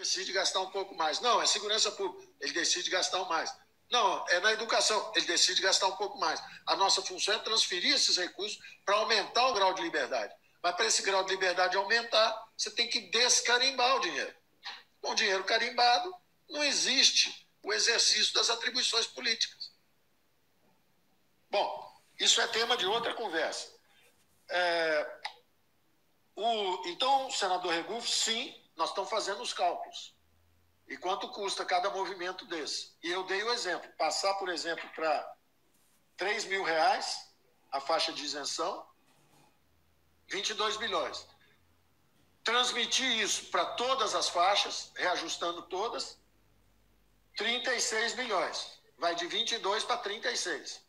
decide gastar um pouco mais. Não, é segurança pública, ele decide gastar mais. Não, é na educação, ele decide gastar um pouco mais. A nossa função é transferir esses recursos para aumentar o grau de liberdade. Mas para esse grau de liberdade aumentar, você tem que descarimbar o dinheiro. Com o dinheiro carimbado, não existe o exercício das atribuições políticas. Bom, isso é tema de outra conversa. Então, senador Regufe, sim, nós estamos fazendo os cálculos. E quanto custa cada movimento desse? E eu dei o exemplo. Passar, por exemplo, para R$3.000 a faixa de isenção, 22 bilhões. Transmitir isso para todas as faixas, reajustando todas, 36 milhões. Vai de 22 para 36.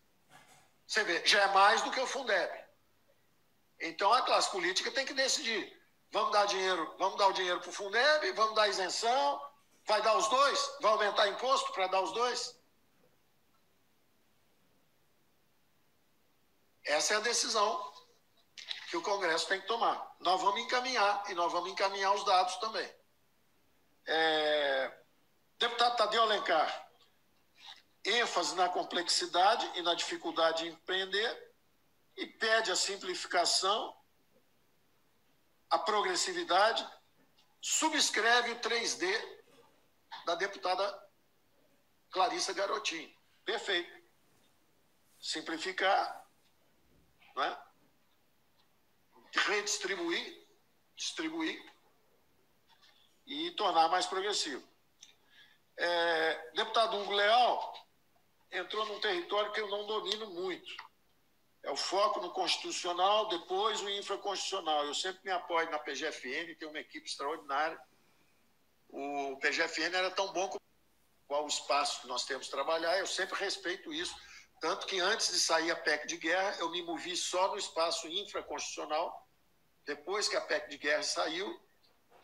Você vê, já é mais do que o Fundeb. Então a classe política tem que decidir. Vamos dar o dinheiro para o Fundeb, vamos dar isenção, vai dar os dois? Vai aumentar imposto para dar os dois? Essa é a decisão que o Congresso tem que tomar. Nós vamos encaminhar, e nós vamos encaminhar os dados também. Deputado Tadeu Alencar, ênfase na complexidade e na dificuldade de empreender, e pede a simplificação, a progressividade, subscreve o 3D da deputada Clarissa Garotinho. Perfeito. Simplificar, né? Redistribuir, distribuir e tornar mais progressivo. Deputado Hugo Leal entrou num território que eu não domino muito. É o foco no constitucional, depois o infraconstitucional. Eu sempre me apoio na PGFN, tem uma equipe extraordinária. O PGFN era tão bom qual o espaço que nós temos de trabalhar, eu sempre respeito isso. Tanto que antes de sair a PEC de guerra, eu me movi só no espaço infraconstitucional. Depois que a PEC de guerra saiu,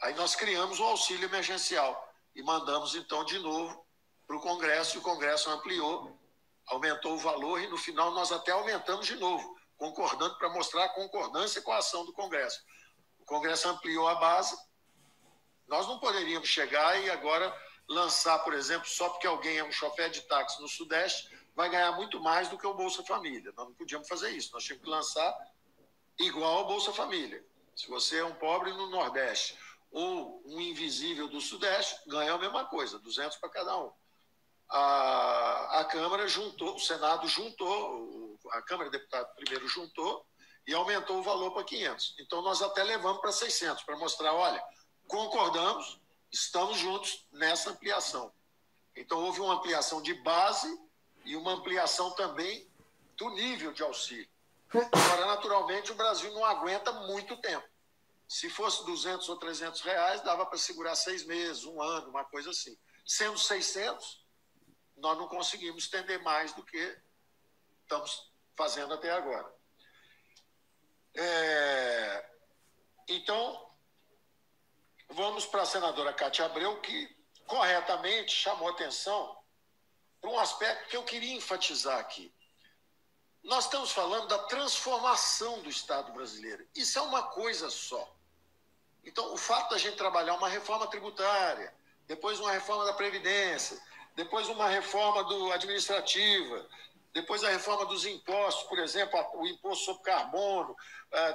aí nós criamos o auxílio emergencial e mandamos então de novo para o Congresso, e o Congresso ampliou, aumentou o valor, e no final nós até aumentamos de novo, concordando para mostrar a concordância com a ação do Congresso. O Congresso ampliou a base. Nós não poderíamos chegar e agora lançar, por exemplo, só porque alguém é um chofer de táxi no Sudeste, vai ganhar muito mais do que o Bolsa Família. Nós não podíamos fazer isso. Nós tínhamos que lançar igual ao Bolsa Família. Se você é um pobre no Nordeste ou um invisível do Sudeste, ganha a mesma coisa, 200 para cada um. A Câmara juntou, o Senado juntou, a Câmara de Deputados primeiro juntou e aumentou o valor para 500. Então, nós até levamos para 600, para mostrar, olha, concordamos, estamos juntos nessa ampliação. Então, houve uma ampliação de base e uma ampliação também do nível de auxílio. Agora, naturalmente, o Brasil não aguenta muito tempo. Se fosse 200 ou 300 reais, dava para segurar 6 meses, um ano, uma coisa assim. Sendo 600, nós não conseguimos estender mais do que estamos fazendo até agora. Então, vamos para a senadora Cátia Abreu, que corretamente chamou atenção para um aspecto que eu queria enfatizar aqui. Nós estamos falando da transformação do Estado brasileiro. Isso é uma coisa só. Então, o fato da gente trabalhar uma reforma tributária, depois uma reforma da Previdência, depois uma reforma administrativa, depois a reforma dos impostos, por exemplo, o imposto sobre carbono,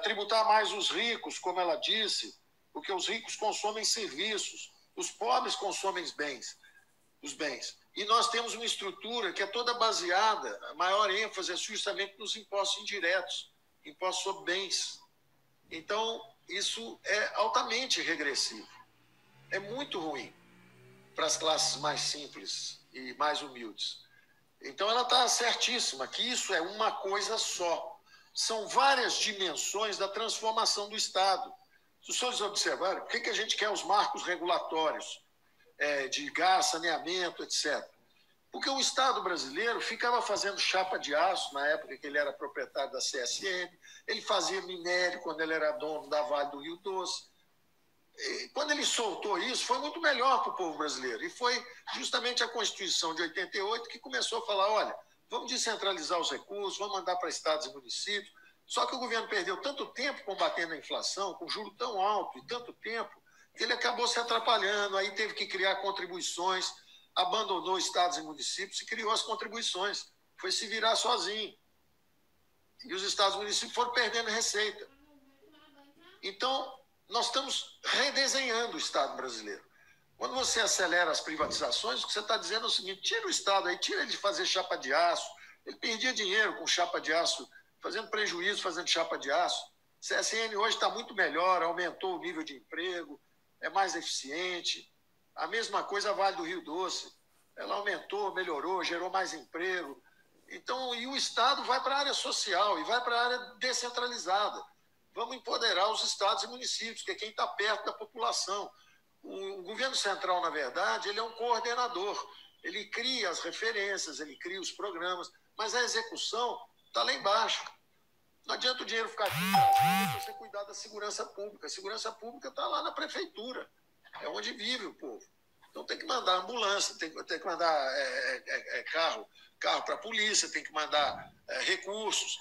tributar mais os ricos, como ela disse, porque os ricos consomem serviços, os pobres consomem os bens. E nós temos uma estrutura que é toda baseada, a maior ênfase é justamente nos impostos indiretos, impostos sobre bens. Então, isso é altamente regressivo. É muito ruim para as classes mais simples e mais humildes. Então, ela está certíssima que isso é uma coisa só. São várias dimensões da transformação do Estado. Se os senhores observarem, por que a gente quer os marcos regulatórios de gás, saneamento, etc.? Porque o Estado brasileiro ficava fazendo chapa de aço na época que ele era proprietário da CSN, ele fazia minério quando ele era dono da Vale do Rio Doce. E quando ele soltou isso, foi muito melhor para o povo brasileiro. E foi justamente a Constituição de 88 que começou a falar, olha, vamos descentralizar os recursos, vamos mandar para estados e municípios. Só que o governo perdeu tanto tempo combatendo a inflação, com juro tão alto e tanto tempo, Ele acabou se atrapalhando, aí teve que criar contribuições, abandonou estados e municípios e criou as contribuições. Foi se virar sozinho. E os estados e municípios foram perdendo receita. Então, nós estamos redesenhando o Estado brasileiro. Quando você acelera as privatizações, o que você está dizendo é o seguinte: tira o Estado aí, tira ele de fazer chapa de aço. Ele perdia dinheiro com chapa de aço, fazendo prejuízo, fazendo chapa de aço. O CSN hoje está muito melhor, aumentou o nível de emprego, é mais eficiente. A mesma coisa a Vale do Rio Doce. Ela aumentou, melhorou, gerou mais emprego. Então, e o Estado vai para a área social e vai para a área descentralizada. Vamos empoderar os estados e municípios, que é quem está perto da população. O governo central, na verdade, ele é um coordenador. Ele cria as referências, ele cria os programas, mas a execução está lá embaixo. Não adianta o dinheiro ficar aqui em Brasília se você cuidar da segurança pública. A segurança pública está lá na prefeitura. É onde vive o povo. Então tem que mandar ambulância, tem que mandar carro para a polícia, tem que mandar recursos.